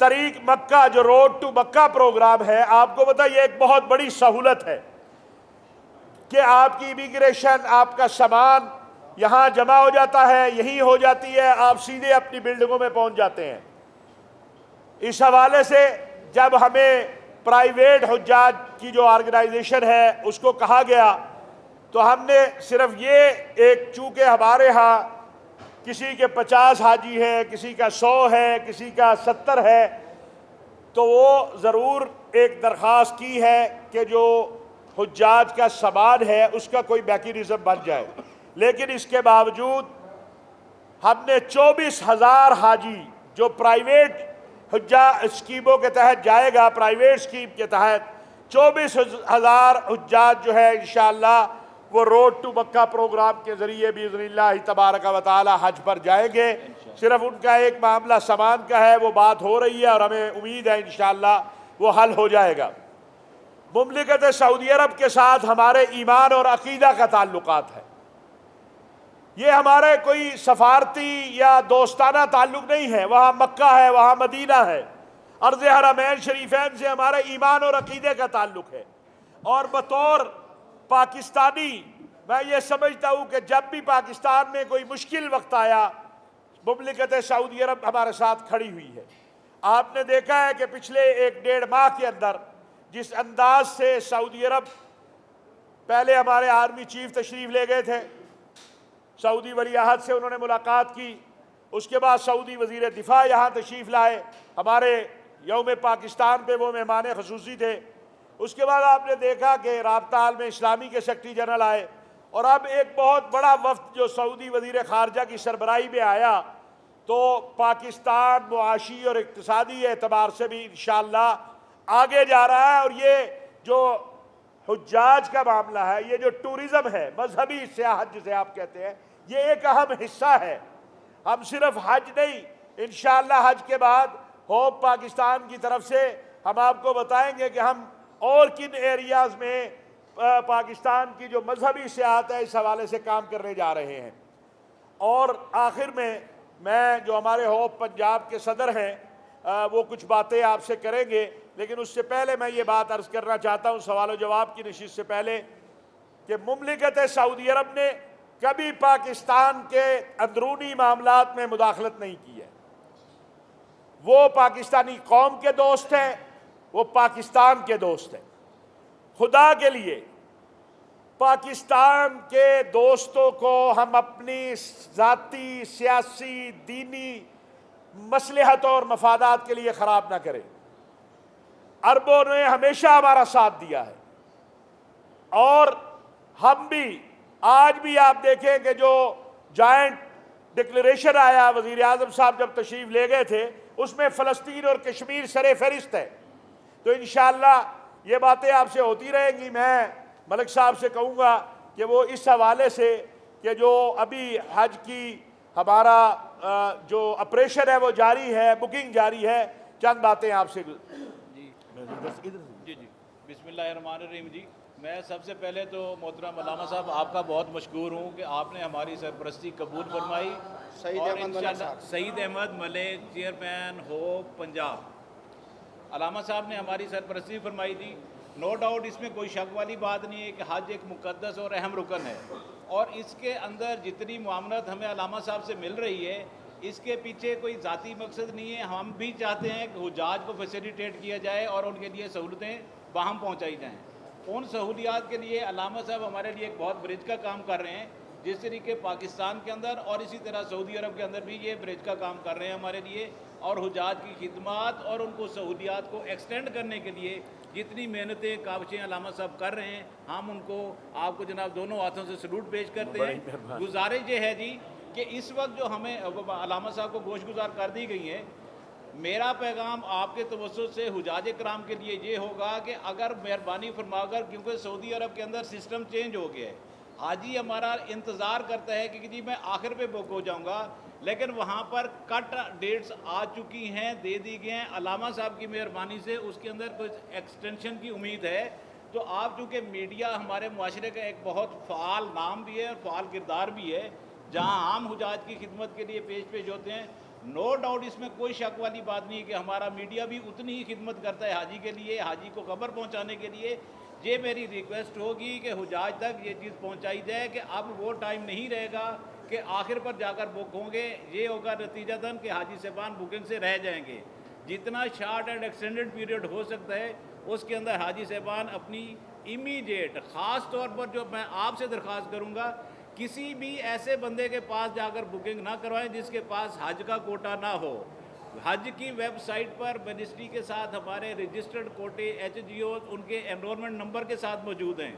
طریق مکہ جو road to Mecca programme ہے، آپ کو پتہ یہ ایک بہت بڑی سہولت ہے کہ آپ کی امیگریشن، آپ کا سامان یہاں جمع ہو جاتا ہے، یہی ہو جاتی ہے، آپ سیدھے اپنی بلڈنگوں میں پہنچ جاتے ہیں۔ اس حوالے سے جب ہمیں پرائیویٹ حجاج کی جو آرگنائزیشن ہے اس کو کہا گیا تو ہم نے صرف یہ چونکہ ہمارے ہاں کسی کے 50 حاجی ہیں، کسی کا 100 ہے، کسی کا 70 ہے، تو وہ ضرور ایک درخواست کی ہے کہ جو حجاج کا سامان ہے اس کا کوئی میکینزم بن جائے، لیکن اس کے باوجود ہم نے 24,000 حاجی جو پرائیویٹ حجاج اسکیموں کے تحت جائے گا، پرائیویٹ اسکیم کے تحت 24,000 حجاج جو ہے انشاءاللہ وہ روڈ ٹو مکہ پروگرام کے ذریعے باذن اللہ تبارک و تعالی حج پر جائیں گے۔ صرف ان کا ایک معاملہ سامان کا ہے، وہ بات ہو رہی ہے اور ہمیں امید ہے انشاءاللہ وہ حل ہو جائے گا۔ مملکت سعودی عرب کے ساتھ ہمارے ایمان اور عقیدہ کا تعلقات ہے، یہ ہمارے کوئی سفارتی یا دوستانہ تعلق نہیں ہے، وہاں مکہ ہے، وہاں مدینہ ہے، عرض حرمین شریفین سے ہمارے ایمان اور عقیدے کا تعلق ہے۔ اور بطور پاکستانی میں یہ سمجھتا ہوں کہ جب بھی پاکستان میں کوئی مشکل وقت آیا، مملکت سعودی عرب ہمارے ساتھ کھڑی ہوئی ہے۔ آپ نے دیکھا ہے کہ پچھلے 1-1.5 ماہ کے اندر جس انداز سے سعودی عرب، پہلے ہمارے آرمی چیف تشریف لے گئے تھے، سعودی ولی عہد سے انہوں نے ملاقات کی، اس کے بعد سعودی وزیر دفاع یہاں تشریف لائے، ہمارے یوم پاکستان پہ وہ مہمان خصوصی تھے۔ اس کے بعد آپ نے دیکھا کہ رابطہ عالم اسلامی کے سیکرٹری جنرل آئے، اور اب ایک بہت بڑا وفد جو سعودی وزیر خارجہ کی سربراہی میں آیا، تو پاکستان معاشی اور اقتصادی اعتبار سے بھی انشاءاللہ آگے جا رہا ہے۔ اور یہ جو حجاج کا معاملہ ہے، یہ جو ٹورزم ہے، مذہبی سیاحت جسے آپ کہتے ہیں، یہ ایک اہم حصہ ہے۔ ہم صرف حج نہیں، انشاءاللہ حج کے بعد ہوپ پاکستان کی طرف سے ہم آپ کو بتائیں گے کہ ہم اور کن ایریاز میں پاکستان کی جو مذہبی سیاحت ہے اس حوالے سے کام کرنے جا رہے ہیں۔ اور آخر میں جو ہمارے ہوپ پنجاب کے صدر ہیں وہ کچھ باتیں آپ سے کریں گے، لیکن اس سے پہلے میں یہ بات عرض کرنا چاہتا ہوں سوال و جواب کی نشست سے پہلے کہ مملکت سعودی عرب نے کبھی پاکستان کے اندرونی معاملات میں مداخلت نہیں کی ہے۔ وہ پاکستانی قوم کے دوست ہیں، وہ پاکستان کے دوست ہیں۔ خدا کے لیے پاکستان کے دوستوں کو ہم اپنی ذاتی، سیاسی، دینی مصلحت اور مفادات کے لیے خراب نہ کریں۔ عربوں نے ہمیشہ ہمارا ساتھ دیا ہے، اور ہم بھی آج بھی آپ دیکھیں کہ جو جوائنٹ ڈکلیریشن آیا وزیر اعظم صاحب جب تشریف لے گئے تھے، اس میں فلسطین اور کشمیر سر فہرست ہے۔ تو انشاءاللہ یہ باتیں آپ سے ہوتی رہیں گی۔ میں ملک صاحب سے کہوں گا کہ وہ اس حوالے سے کہ جو ابھی حج کی ہمارا جو آپریشن ہے وہ جاری ہے، بکنگ جاری ہے، چند باتیں آپ سے جی بسم اللہ الرحمن الرحیم۔ جی میں سب سے پہلے تو محترم علامہ صاحب آپ کا بہت مشکور ہوں کہ آپ نے ہماری سرپرستی قبول فرمائی، اور انشاءاللہ سعید احمد ملک چیئرمین ہوپ پنجاب علامہ صاحب نے ہماری سرپرستی فرمائی تھی۔ نو ڈاؤٹ اس میں کوئی شک والی بات نہیں ہے کہ حج ایک مقدس اور اہم رکن ہے، اور اس کے اندر جتنی معاملت ہمیں علامہ صاحب سے مل رہی ہے اس کے پیچھے کوئی ذاتی مقصد نہیں ہے۔ ہم بھی چاہتے ہیں کہ حجاج کو فیسیلیٹیٹ کیا جائے اور ان کے لیے سہولتیں باہم پہنچائی جائیں۔ ان سہولیات کے لیے علامہ صاحب ہمارے لیے ایک بہت برج کا کام کر رہے ہیں، جس طریقے پاکستان کے اندر اور اسی طرح سعودی عرب کے اندر بھی یہ برج کا کام کر رہے ہیں ہمارے لیے، اور حجاج کی خدمات اور ان کو سہولیات کو ایکسٹینڈ کرنے کے لیے جتنی محنتیں کاوشیں علامہ صاحب کر رہے ہیں، ہم ان کو آپ کو جناب دونوں ہاتھوں سے سلوٹ پیش کرتے ہیں۔ گزارش یہ ہے جی کہ اس وقت جو ہمیں علامہ صاحب کو گوش گزار کر دی گئی ہیں، میرا پیغام آپ کے توسط سے حجاج کرام کے لیے یہ ہوگا کہ اگر مہربانی فرما کر، کیونکہ سعودی عرب کے اندر سسٹم چینج ہو گیا ہے، حاجی ہمارا انتظار کرتا ہے کہ جی میں آخر پہ بک ہو جاؤں گا، لیکن وہاں پر کٹ ڈیٹس آ چکی ہیں، دے دی گئے ہیں۔ علامہ صاحب کی مہربانی سے اس کے اندر کچھ ایکسٹینشن کی امید ہے۔ تو آپ چونکہ میڈیا ہمارے معاشرے کا ایک بہت فعال نام بھی ہے اور فعال کردار بھی ہے، جہاں عام حجاج کی خدمت کے لیے پیش ہوتے ہیں، نو ڈاؤٹ اس میں کوئی شک والی بات نہیں ہے کہ ہمارا میڈیا بھی اتنی ہی خدمت کرتا ہے حاجی کے لیے، حاجی کو خبر پہنچانے کے لیے۔ یہ میری ریکویسٹ ہوگی کہ حجاج تک یہ چیز پہنچائی جائے کہ اب وہ ٹائم نہیں رہے گا کہ آخر پر جا کر بک ہوں گے، یہ ہوگا نتیجتاً کہ حاجی صاحبان بکنگ سے رہ جائیں گے۔ جتنا شارٹ اینڈ ایکسٹینڈڈ پیریڈ ہو سکتا ہے اس کے اندر حاجی صاحبان اپنی امیڈیٹ، خاص طور پر جو میں آپ سے درخواست کروں گا، کسی بھی ایسے بندے کے پاس جا کر بکنگ نہ کروائیں جس کے پاس حج کا کوٹا نہ ہو۔ حج کی ویب سائٹ پر منسٹری کے ساتھ ہمارے رجسٹرڈ کوٹے ایچ جی اوز ان کے انرولمنٹ نمبر کے ساتھ موجود ہیں۔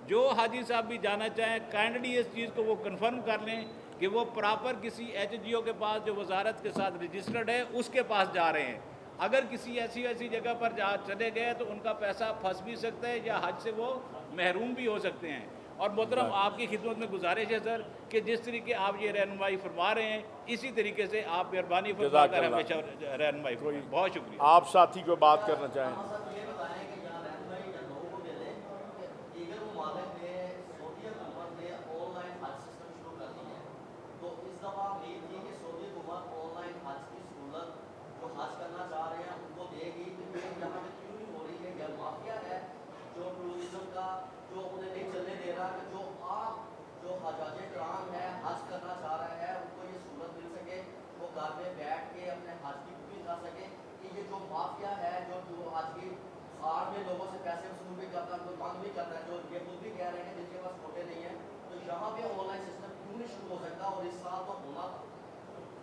جو حاجی صاحب بھی جانا چاہیں کائنڈلی اس چیز کو وہ کنفرم کر لیں کہ وہ پراپر کسی ایچ جی او کے پاس جو وزارت کے ساتھ رجسٹرڈ ہے اس کے پاس جا رہے ہیں۔ اگر کسی ایسی جگہ پر چلے گئے تو ان کا پیسہ پھنس بھی سکتا ہے یا حج سے وہ محروم بھی ہو سکتے ہیں۔ اور محترم آپ کی خدمت میں گزارش ہے سر کہ جس طریقے آپ یہ رہنمائی فرما رہے ہیں اسی طریقے سے آپ مہربانی فرما کر ہمیشہ رہنمائی فرمائیں۔ بہت شکریہ۔ آپ ساتھی کو بات کرنا چاہیں؟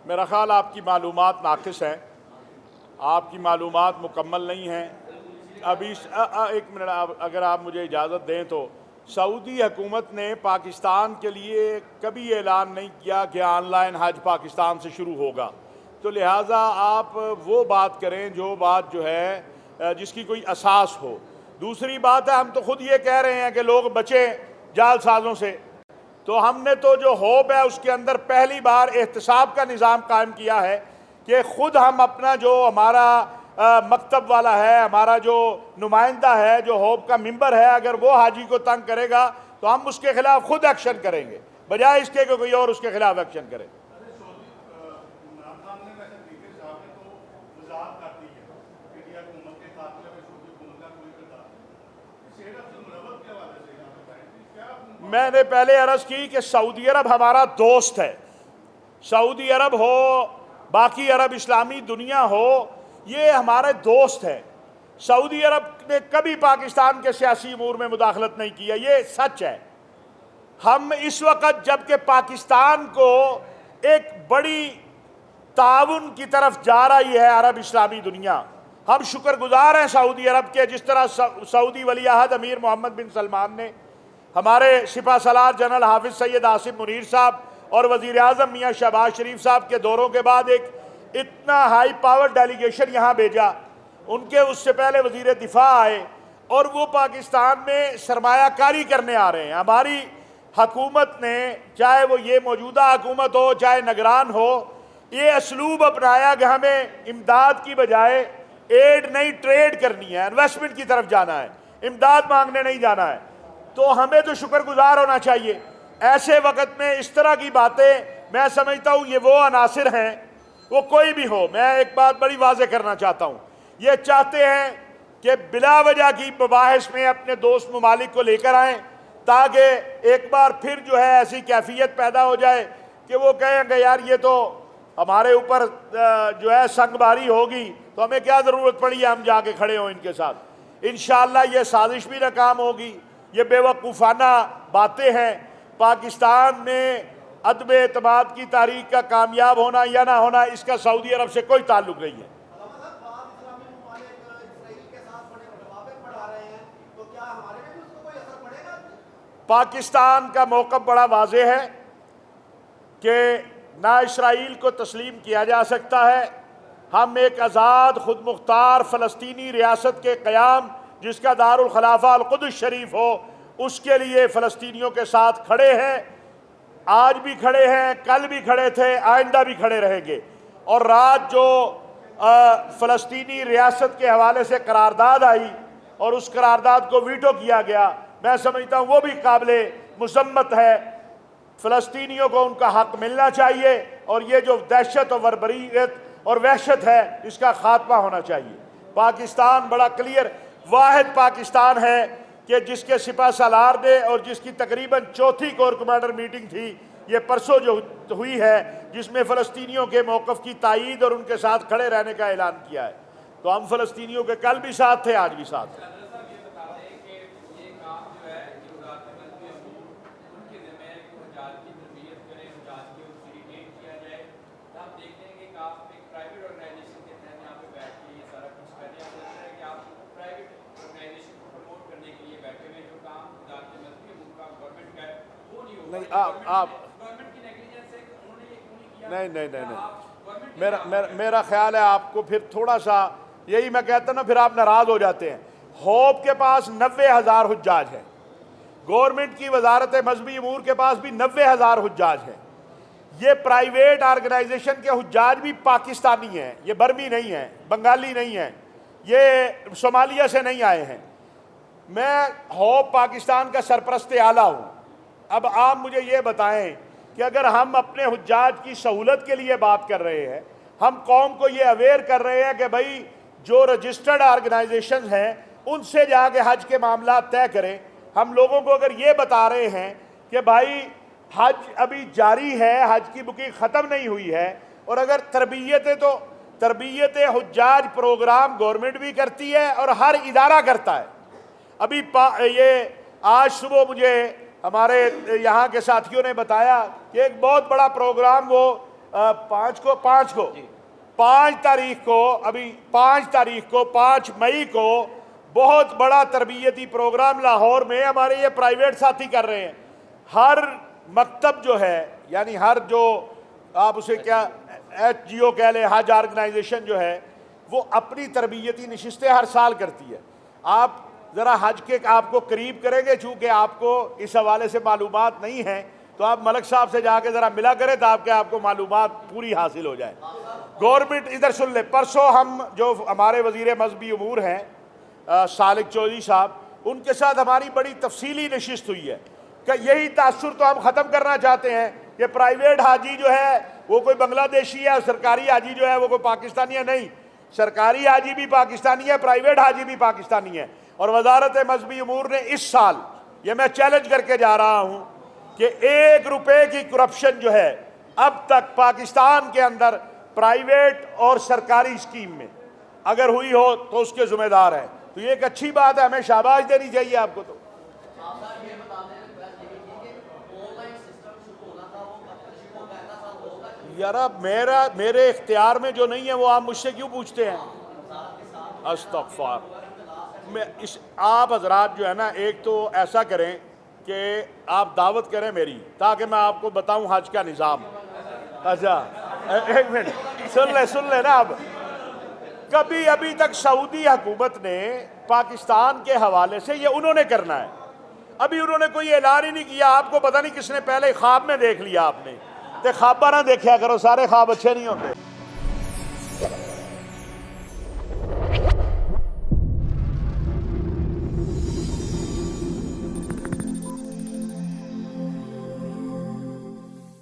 میرا خیال آپ کی معلومات ناقص ہیں، آپ کی معلومات مکمل نہیں ہیں۔ ابھی ایک منٹ اگر آپ مجھے اجازت دیں تو سعودی حکومت نے پاکستان کے لیے کبھی اعلان نہیں کیا کہ آن لائن حج پاکستان سے شروع ہوگا، تو لہٰذا آپ وہ بات کریں جو بات جو ہے جس کی کوئی اساس ہو۔ دوسری بات ہے ہم تو خود یہ کہہ رہے ہیں کہ لوگ بچیں جعل سازوں سے، تو ہم نے تو جو ہوپ ہے اس کے اندر پہلی بار احتساب کا نظام قائم کیا ہے کہ خود ہم اپنا جو ہمارا مکتب والا ہے، ہمارا جو نمائندہ ہے، جو ہوپ کا ممبر ہے، اگر وہ حاجی کو تنگ کرے گا تو ہم اس کے خلاف خود ایکشن کریں گے بجائے اس کے کہ کوئی اور اس کے خلاف ایکشن کرے۔ میں نے پہلے عرض کی کہ سعودی عرب ہمارا دوست ہے، سعودی عرب ہو، باقی عرب اسلامی دنیا ہو، یہ ہمارے دوست ہیں۔ سعودی عرب نے کبھی پاکستان کے سیاسی امور میں مداخلت نہیں کیا، یہ سچ ہے۔ ہم اس وقت جبکہ پاکستان کو ایک بڑی تعاون کی طرف جا رہی ہے عرب اسلامی دنیا، ہم شکر گزار ہیں سعودی عرب کے، جس طرح سعودی ولی عہد امیر محمد بن سلمان نے ہمارے سپہ سالار جنرل حافظ سید آصف منیر صاحب اور وزیر اعظم میاں شہباز شریف صاحب کے دوروں کے بعد ایک اتنا ہائی پاور ڈیلیگیشن یہاں بھیجا، ان کے اس سے پہلے وزیر دفاع آئے اور وہ پاکستان میں سرمایہ کاری کرنے آ رہے ہیں۔ ہماری حکومت نے، چاہے وہ یہ موجودہ حکومت ہو چاہے نگران ہو، یہ اسلوب اپنایا کہ ہمیں امداد کی بجائے ایڈ نہیں ٹریڈ کرنی ہے، انویسٹمنٹ کی طرف جانا ہے، امداد مانگنے نہیں جانا ہے۔ تو ہمیں تو شکر گزار ہونا چاہیے۔ ایسے وقت میں اس طرح کی باتیں، میں سمجھتا ہوں یہ وہ عناصر ہیں، وہ کوئی بھی ہو، میں ایک بات بڑی واضح کرنا چاہتا ہوں، یہ چاہتے ہیں کہ بلا وجہ کی مباحث میں اپنے دوست ممالک کو لے کر آئیں تاکہ ایک بار پھر جو ہے ایسی کیفیت پیدا ہو جائے کہ وہ کہیں کہ یار یہ تو ہمارے اوپر جو ہے سنگ باری ہوگی تو ہمیں کیا ضرورت پڑی ہے ہم جا کے کھڑے ہوں ان کے ساتھ۔ انشاءاللہ یہ سازش بھی ناکام ہوگی، یہ بے وقوفانہ باتیں ہیں۔ پاکستان میں عدم اعتماد کی تحریک کا کامیاب ہونا یا نہ ہونا اس کا سعودی عرب سے کوئی تعلق نہیں ہے۔ پاکستان کا موقف بڑا واضح ہے کہ نہ اسرائیل کو تسلیم کیا جا سکتا ہے۔ ہم ایک آزاد خود مختار فلسطینی ریاست کے قیام جس کا دارالخلافہ القدس شریف ہو، اس کے لیے فلسطینیوں کے ساتھ کھڑے ہیں، آج بھی کھڑے ہیں، کل بھی کھڑے تھے، آئندہ بھی کھڑے رہیں گے۔ اور رات جو فلسطینی ریاست کے حوالے سے قرارداد آئی اور اس قرارداد کو ویٹو کیا گیا، میں سمجھتا ہوں وہ بھی قابل مذمت ہے۔ فلسطینیوں کو ان کا حق ملنا چاہیے، اور یہ جو دہشت اور بربریت اور وحشت ہے اس کا خاتمہ ہونا چاہیے۔ پاکستان بڑا کلیئر واحد پاکستان ہے کہ جس کے سپہ سالار نے اور جس کی تقریباً چوتھی کور کمانڈر میٹنگ تھی یہ پرسوں جو ہوئی ہے، جس میں فلسطینیوں کے موقف کی تائید اور ان کے ساتھ کھڑے رہنے کا اعلان کیا ہے۔ تو ہم فلسطینیوں کے کل بھی ساتھ تھے، آج بھی ساتھ ہیں۔ نہیں آپ نہیں، میرا خیال ہے آپ کو پھر تھوڑا سا، یہی میں کہتا ہوں نا، پھر آپ ناراض ہو جاتے ہیں۔ ہوپ کے پاس 90,000 حجاج ہیں، گورنمنٹ کی وزارت مذہبی امور کے پاس بھی 90,000 حجاج ہیں۔ یہ پرائیویٹ آرگنائزیشن کے حجاج بھی پاکستانی ہیں، یہ برمی نہیں ہیں، بنگالی نہیں ہیں، یہ صومالیہ سے نہیں آئے ہیں۔ میں ہوپ پاکستان کا سرپرست اعلیٰ ہوں۔ اب آپ مجھے یہ بتائیں کہ اگر ہم اپنے حجاج کی سہولت کے لیے بات کر رہے ہیں، ہم قوم کو یہ اویئر کر رہے ہیں کہ بھائی جو رجسٹرڈ آرگنائزیشنز ہیں ان سے جا کے حج کے معاملات طے کریں، ہم لوگوں کو اگر یہ بتا رہے ہیں کہ بھائی حج ابھی جاری ہے، حج کی بکنگ ختم نہیں ہوئی ہے، اور اگر تربیت حجاج پروگرام گورنمنٹ بھی کرتی ہے اور ہر ادارہ کرتا ہے۔ ابھی یہ آج صبح مجھے ہمارے یہاں کے ساتھیوں نے بتایا کہ ایک بہت بڑا پروگرام وہ 5 مئی کو بہت بڑا تربیتی پروگرام لاہور میں ہمارے یہ پرائیویٹ ساتھی کر رہے ہیں۔ ہر مکتب جو ہے، یعنی ہر جو آپ اسے کیا ایچ جی او کہہ لیں، حج آرگنائزیشن جو ہے، وہ اپنی تربیتی نشستیں ہر سال کرتی ہے۔ آپ ذرا حج کے آپ کو قریب کریں گے، چونکہ آپ کو اس حوالے سے معلومات نہیں ہیں، تو آپ ملک صاحب سے جا کے ذرا ملا کریں تاکہ آپ کو معلومات پوری حاصل ہو جائے۔ گورنمنٹ ادھر سن لے، پرسوں ہم جو ہمارے وزیر مذہبی امور ہیں سالک چودھری صاحب، ان کے ساتھ ہماری بڑی تفصیلی نشست ہوئی ہے کہ یہی تاثر تو ہم ختم کرنا چاہتے ہیں کہ پرائیویٹ حاجی جو ہے وہ کوئی بنگلہ دیشی ہے اور سرکاری حاجی جو ہے وہ کوئی پاکستانی ہے۔ نہیں، سرکاری حاجی بھی پاکستانی ہے، پرائیویٹ حاجی بھی پاکستانی ہے۔ اور وزارت مذہبی امور نے اس سال یہ میں چیلنج کر کے جا رہا ہوں کہ 1 روپے کی کرپشن جو ہے اب تک پاکستان کے اندر پرائیویٹ اور سرکاری اسکیم میں اگر ہوئی ہو تو اس کے ذمہ دار ہے۔ تو یہ ایک اچھی بات ہے، ہمیں شاباش دینی چاہیے آپ کو۔ تو یار میرے اختیار میں جو نہیں ہے وہ آپ مجھ سے کیوں پوچھتے ہیں؟ استغفار۔ آپ حضرات جو ہے نا، ایک تو ایسا کریں کہ آپ دعوت کریں میری، تاکہ میں آپ کو بتاؤں حج کا نظام۔ اچھا ایک منٹ سن لیں نا۔ اب کبھی ابھی تک سعودی حکومت نے پاکستان کے حوالے سے یہ انہوں نے کرنا ہے، ابھی انہوں نے کوئی اعلان ہی نہیں کیا۔ آپ کو پتہ نہیں کس نے پہلے خواب میں دیکھ لیا، آپ نے خواب نہ دیکھا کرو، سارے خواب اچھے نہیں ہوتے۔